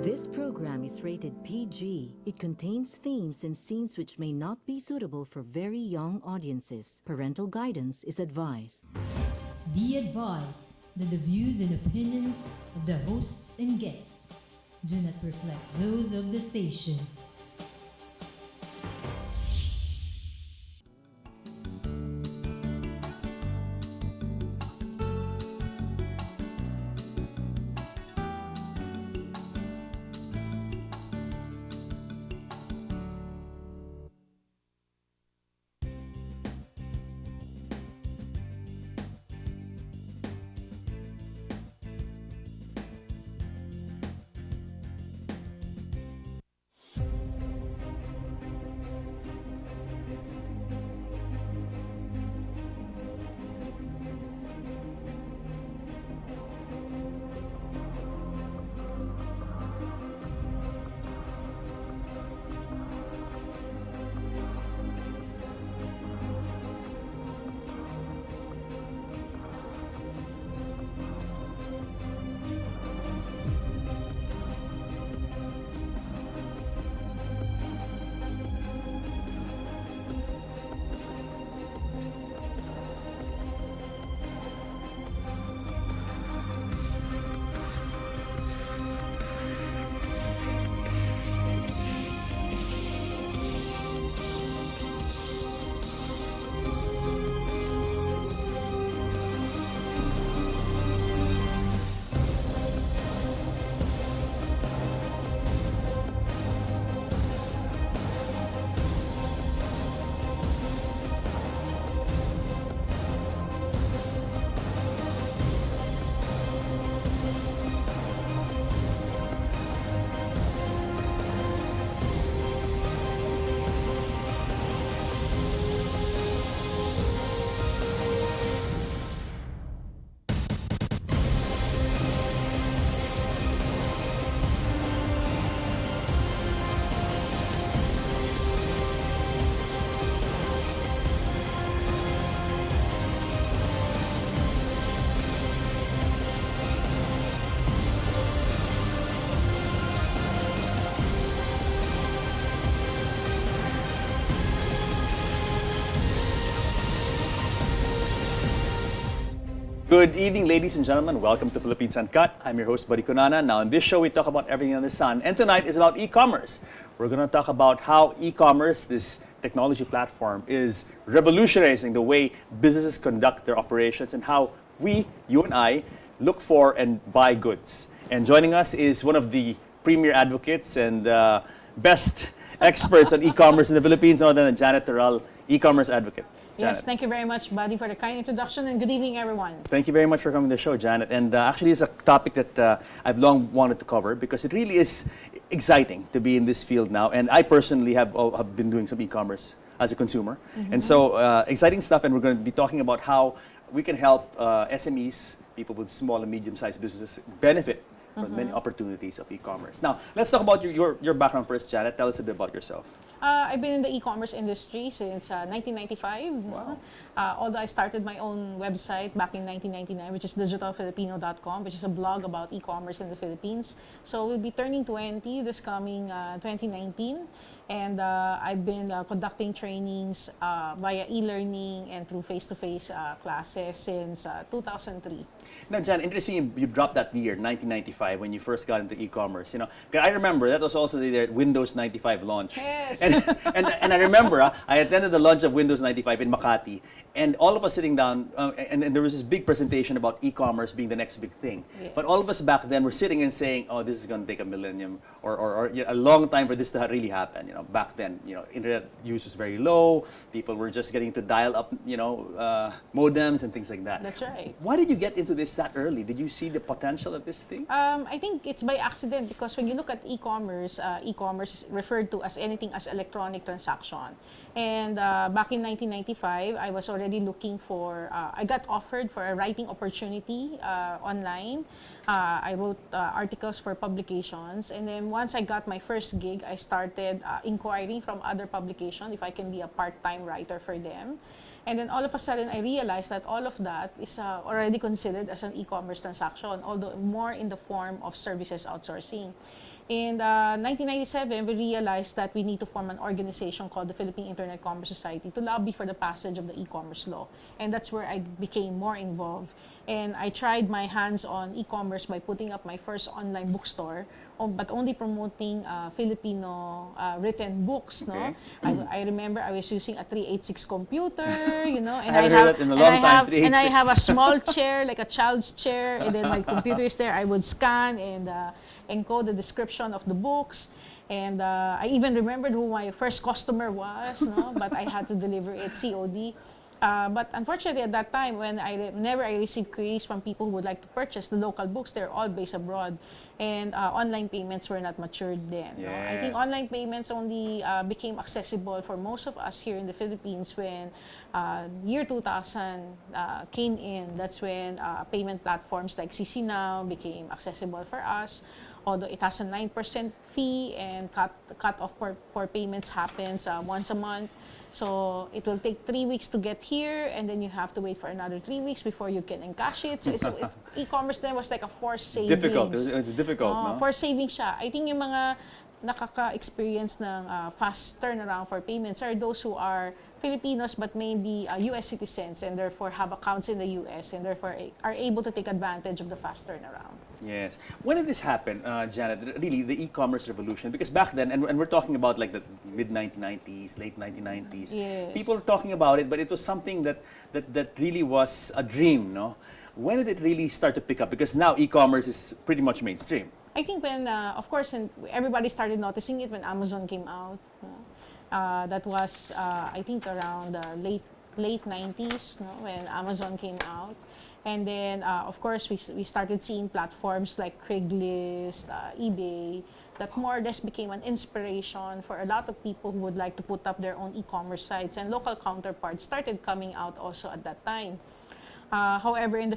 This program is rated PG. It contains themes and scenes which may not be suitable for very young audiences. Parental guidance is advised. Be advised that the views and opinions of the hosts and guests do not reflect those of the station. Good evening, ladies and gentlemen. Welcome to Philippines Uncut. I'm your host, Buddy Kunana. Now, in this show, we talk about everything under the sun. And tonight is about e-commerce. We're going to talk about how e-commerce, this technology platform, is revolutionizing the way businesses conduct their operations and how we, you and I, look for and buy goods. And joining us is one of the premier advocates and best experts on e-commerce in the Philippines, other than Janet Terrell, e-commerce advocate. Janet. Yes, thank you very much, Buddy, for the kind introduction, and good evening, everyone. Thank you very much for coming to the show, Janet. And actually, it's a topic that I've long wanted to cover because it really is exciting to be in this field now. And I personally have been doing some e-commerce as a consumer. And so, exciting stuff, and we're going to be talking about how we can help SMEs, people with small and medium-sized businesses, benefit from many opportunities of e-commerce. Now, let's talk about your background first, Janet. Tell us a bit about yourself. I've been in the e-commerce industry since 1995. Wow. Although I started my own website back in 1999, which is digitalfilipino.com, which is a blog about e-commerce in the Philippines. So we'll be turning 20 this coming 2019. And I've been conducting trainings via e-learning and through face-to-face classes since 2003. Now, Jan, interesting you dropped that year, 1995, when you first got into e-commerce. You know, 'cause I remember that was also the Windows 95 launch. Yes. And I remember I attended the launch of Windows 95 in Makati, and all of us sitting down, and there was this big presentation about e-commerce being the next big thing. Yes. But all of us back then were sitting and saying, "Oh, this is going to take a millennium or a long time for this to really happen." You know, back then, internet use was very low. People were just getting to dial up, modems and things like that. That's right. Why did you get into this that early? Did you see the potential of this thing? I think it's by accident because when you look at e-commerce, e-commerce is referred to as anything as electronic transaction. And back in 1995, I was already looking for, I got offered for a writing opportunity online. I wrote articles for publications. And then once I got my first gig, I started inquiring from other publications if I can be a part-time writer for them. And then all of a sudden, I realized that all of that is already considered as an e-commerce transaction, although more in the form of services outsourcing. In 1997, we realized that we need to form an organization called the Philippine Internet Commerce Society to lobby for the passage of the e-commerce law. And that's where I became more involved. And I tried my hands on e-commerce by putting up my first online bookstore, but only promoting Filipino written books. Okay. No, I remember I was using a 386 computer, you know, and I haven't heard that in a long time, and I have a 386. small chair, like a child's chair, and then my computer is there. I would scan and encode the description of the books. And I even remembered who my first customer was, no? But I had to deliver it COD. But unfortunately, at that time, when I received queries from people who would like to purchase the local books, they're all based abroad. And online payments were not matured then. No? I think Yes. online payments only became accessible for most of us here in the Philippines when year 2000 came in. That's when payment platforms like CC Now became accessible for us. Although it has a 9% fee and cut off for payments happens once a month. So it will take 3 weeks to get here, and then you have to wait for another 3 weeks before you can encash it. So e-commerce then was like a forced savings. Difficult. It's difficult, no? Forced savings siya. I think yung mga nakaka-experience ng fast turnaround for payments are those who are Filipinos but maybe US citizens and therefore have accounts in the US and therefore are able to take advantage of the fast turnaround. Yes. When did this happen, Janet? Really, the e-commerce revolution? Because back then, and we're talking about like the mid-1990s, late 1990s, Yes. people were talking about it, but it was something that really was a dream, no? When did it really start to pick up? Because now e-commerce is pretty much mainstream. I think when, of course, and everybody started noticing it when Amazon came out. That was, I think, around late 90s, no, when Amazon came out. And then, of course, we started seeing platforms like Craigslist, eBay, that more or less became an inspiration for a lot of people who would like to put up their own e-commerce sites. And local counterparts started coming out also at that time. However, and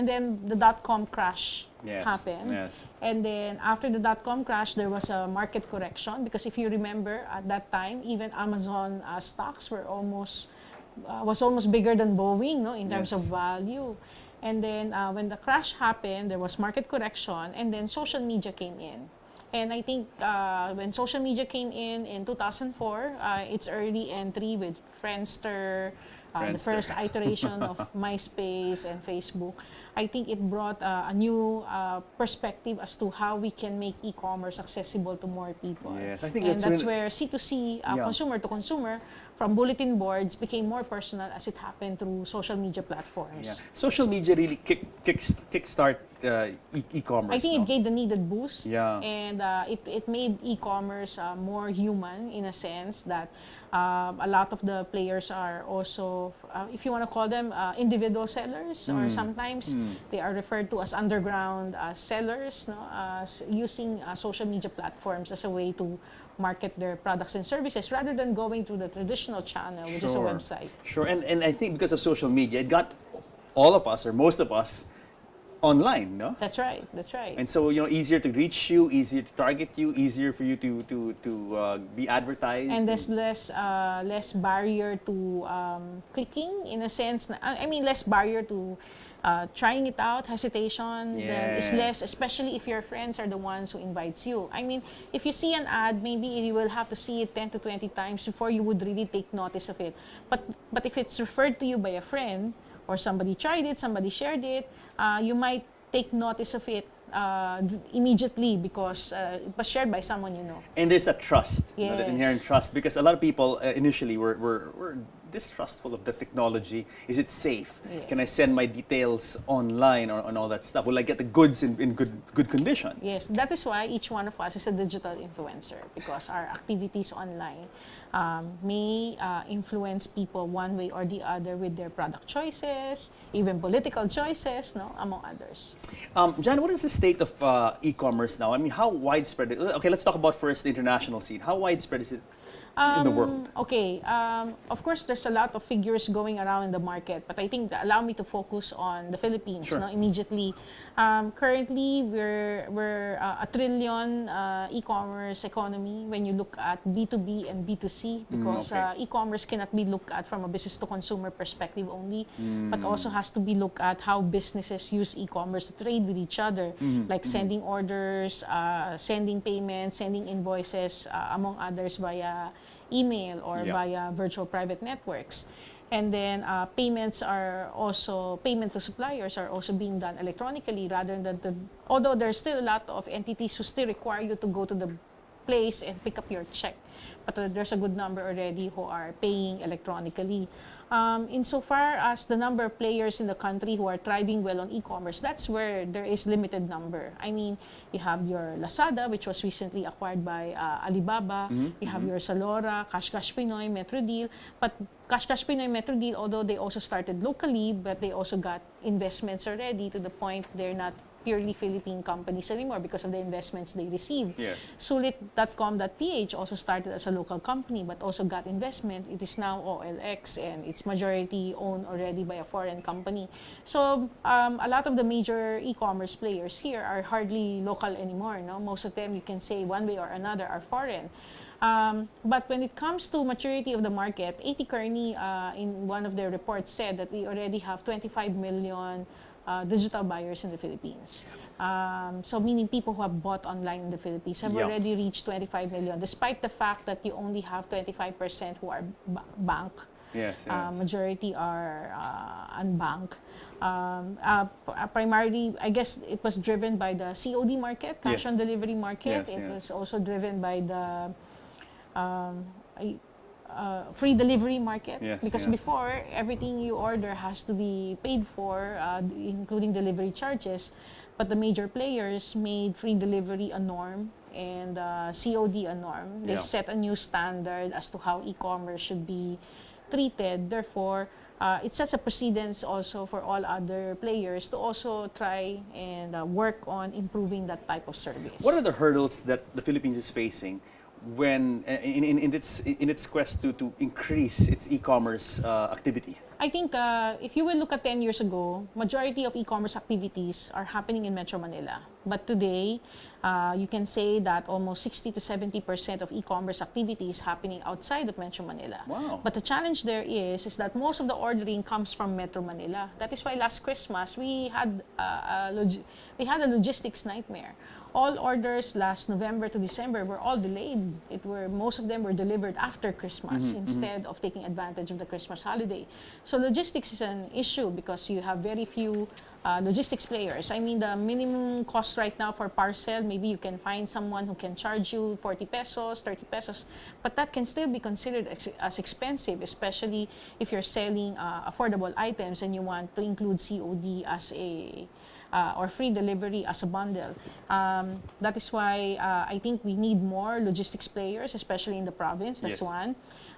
then the dot-com crash Yes, happened. yes. And then after the dot-com crash, there was a market correction because if you remember at that time, even Amazon stocks were was almost bigger than Boeing, no, in terms Yes. of value. And then when the crash happened, there was market correction, and then social media came in. And I think when social media came in 2004, its early entry with Friendster, the first iteration of MySpace and Facebook, I think it brought a new perspective as to how we can make e-commerce accessible to more people. Yes, I think and that's that's when- where C2C, Yeah. consumer to consumer, from bulletin boards became more personal as it happened through social media platforms. Yeah. Social media really kickstart e-commerce. I think no? it gave the needed boost, Yeah. and it made e-commerce more human in a sense that a lot of the players are also, if you want to call them individual sellers, or sometimes they are referred to as underground sellers, no? Using social media platforms as a way to market their products and services rather than going through the traditional channel, which is a website. Sure, and I think because of social media, it got all of us or most of us online, no? That's right. That's right. And so, easier to reach you, easier to target you, easier for you to be advertised. And there's less barrier to clicking in a sense. I mean, less barrier to trying it out, hesitation is less, especially if your friends are the ones who invites you. I mean, if you see an ad, maybe you will have to see it 10 to 20 times before you would really take notice of it. But if it's referred to you by a friend, or somebody tried it, somebody shared it, you might take notice of it immediately because it was shared by someone you know. And there's a trust, that Yes. inherent trust, because a lot of people initially were distrustful of the technology. Is it safe? Yes. Can I send my details online or and all that stuff? Will I get the goods in good condition? Yes, that is why each one of us is a digital influencer, because our activities online may influence people one way or the other with their product choices, even political choices, no, among others. Jan, what is the state of e-commerce now? I mean, how widespread? Okay, let's talk about first the international scene. How widespread is it in the world? Okay. Of course, there's a lot of figures going around in the market, but I think that allow me to focus on the Philippines. Sure. No, immediately. Currently, we're a trillion e-commerce economy when you look at B2B and B2C, because okay. e-commerce cannot be looked at from a business-to-consumer perspective only, but also has to be looked at how businesses use e-commerce to trade with each other, like sending orders, sending payments, sending invoices, among others, via email or via virtual private networks. And then payment to suppliers are also being done electronically rather than although there's still a lot of entities who still require you to go to the place and pick up your check. But there's a good number already who are paying electronically. Insofar as the number of players in the country who are thriving well on e-commerce, that's where there is limited number. I mean, you have your Lazada, which was recently acquired by Alibaba. You have your Salora, Cash Pinoy, Metrodeal. But Cash Pinoy, Metrodeal, although they also started locally, but they also got investments already to the point they're not purely Philippine companies anymore because of the investments they received. Yes. Sulit.com.ph also started as a local company but also got investment. It is now OLX and it's majority owned already by a foreign company. So a lot of the major e-commerce players here are hardly local anymore. No? Most of them, you can say one way or another, are foreign. But when it comes to maturity of the market, A.T. Kearney in one of their reports said that we already have 25 million digital buyers in the Philippines. So meaning people who have bought online in the Philippines have already reached 25 million, despite the fact that you only have 25% who are bank. Yes. Majority are unbanked. Primarily, I guess it was driven by the COD market, cash on delivery market. It was also driven by the free delivery market, because before everything you order has to be paid for, including delivery charges, but the major players made free delivery a norm and COD a norm. They set a new standard as to how e-commerce should be treated. Therefore, it sets a precedence also for all other players to also try and work on improving that type of service. What are the hurdles that the Philippines is facing when in its quest to increase its e-commerce activity? I think if you will look at 10 years ago, majority of e-commerce activities are happening in Metro Manila. But today, you can say that almost 60 to 70% of e-commerce activity is happening outside of Metro Manila. Wow. But the challenge there is that most of the ordering comes from Metro Manila. That is why last Christmas, we had a logistics nightmare. All orders last November to December were all delayed. Most of them were delivered after Christmas instead of taking advantage of the Christmas holiday. So logistics is an issue because you have very few logistics players. I mean, the minimum cost right now for parcel, maybe you can find someone who can charge you 40 pesos, 30 pesos, but that can still be considered as expensive, especially if you're selling affordable items and you want to include COD as or free delivery as a bundle. That is why I think we need more logistics players, especially in the province. That's one.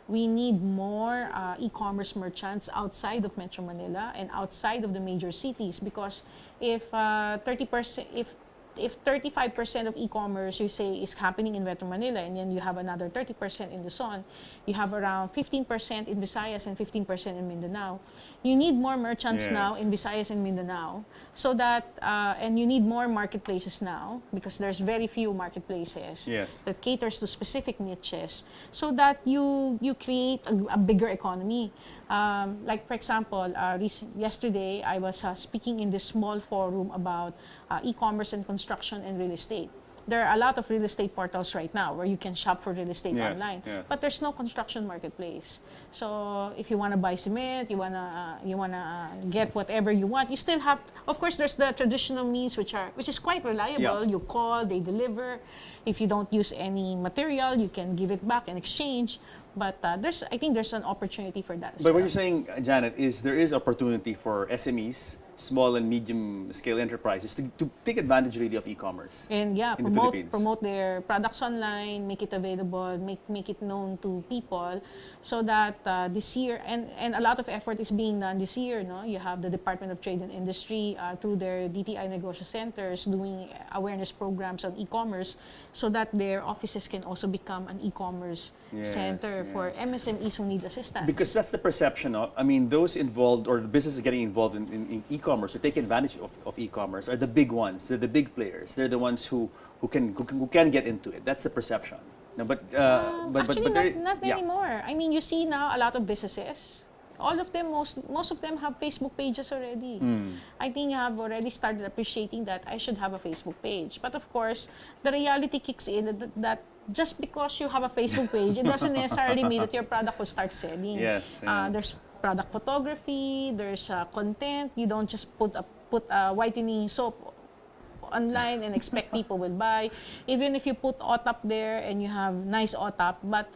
We need more e-commerce merchants outside of Metro Manila and outside of the major cities, because if 35% of e-commerce, you say, is happening in Metro Manila, and then you have another 30% in Luzon, you have around 15% in Visayas and 15% in Mindanao. You need more merchants now in Visayas and Mindanao, so that, and you need more marketplaces now, because there's very few marketplaces that caters to specific niches, so that you create a bigger economy. Like, for example, yesterday I was speaking in this small forum about e-commerce and construction and real estate. There are a lot of real estate portals right now where you can shop for real estate online, but there's no construction marketplace. So if you want to buy cement, you wanna get whatever you want, you still have. Of course, there's the traditional means which is quite reliable. You call, they deliver. If you don't use any material, you can give it back in exchange. But I think there's an opportunity for that as well. What you're saying, Janet, is there is opportunity for SMEs small and medium scale enterprises to take advantage really of e-commerce. And yeah, in the Philippines. promote their products online, make it available, make it known to people, so that this year, and a lot of effort is being done this year. No, you have the Department of Trade and Industry through their DTI Negosyo Centers doing awareness programs on e-commerce, so that their offices can also become an e-commerce center for MSMEs who need assistance. Because that's the perception of, I mean, those involved or the businesses getting involved in e-commerce or taking advantage of e-commerce are the big ones. They're the big players. They're the ones who can get into it. That's the perception. No, but actually, not anymore. I mean, you see now a lot of businesses. All of them, most of them have Facebook pages already. I think I've already started appreciating that I should have a Facebook page. But of course, the reality kicks in that just because you have a Facebook page, it doesn't necessarily mean that your product will start selling. Yes. There's product photography, there's content. You don't just put a whitening soap online and expect people will buy. Even if you put OTAP there and you have nice OTAP, but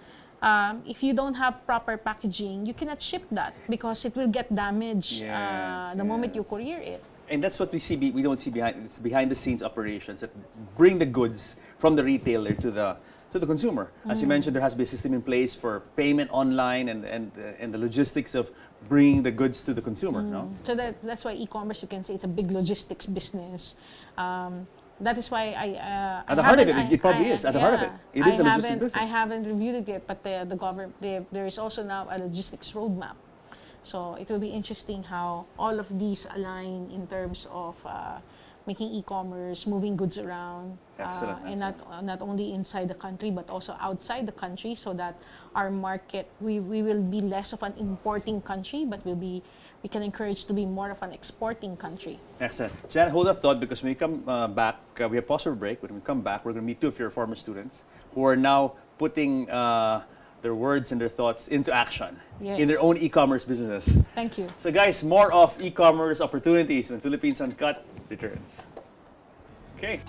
if you don't have proper packaging, you cannot ship that because it will get damaged the moment you courier it. And that's what we see. We don't see behind the scenes operations that bring the goods from the retailer to the consumer. As you mentioned, there has to be a system in place for payment online and the logistics of bringing the goods to the consumer. No? So that's why e-commerce, you can say, it's a big logistics business. That is why at the heart of it probably is. At the heart of it, it is a logistics business. I haven't reviewed it yet, but the government, there is also now a logistics roadmap. So it will be interesting how all of these align in terms of making e-commerce, moving goods around, and not only inside the country but also outside the country, so that our market, we will be less of an importing country, but we can encourage to be more of an exporting country. Excellent. Jan, hold that thought, because when we come back, we have pause for a break. When we come back, we're going to meet two of your former students who are now putting their words and their thoughts into action in their own e-commerce businesses. Thank you. So guys, more of e-commerce opportunities when Philippines Uncut returns. Okay.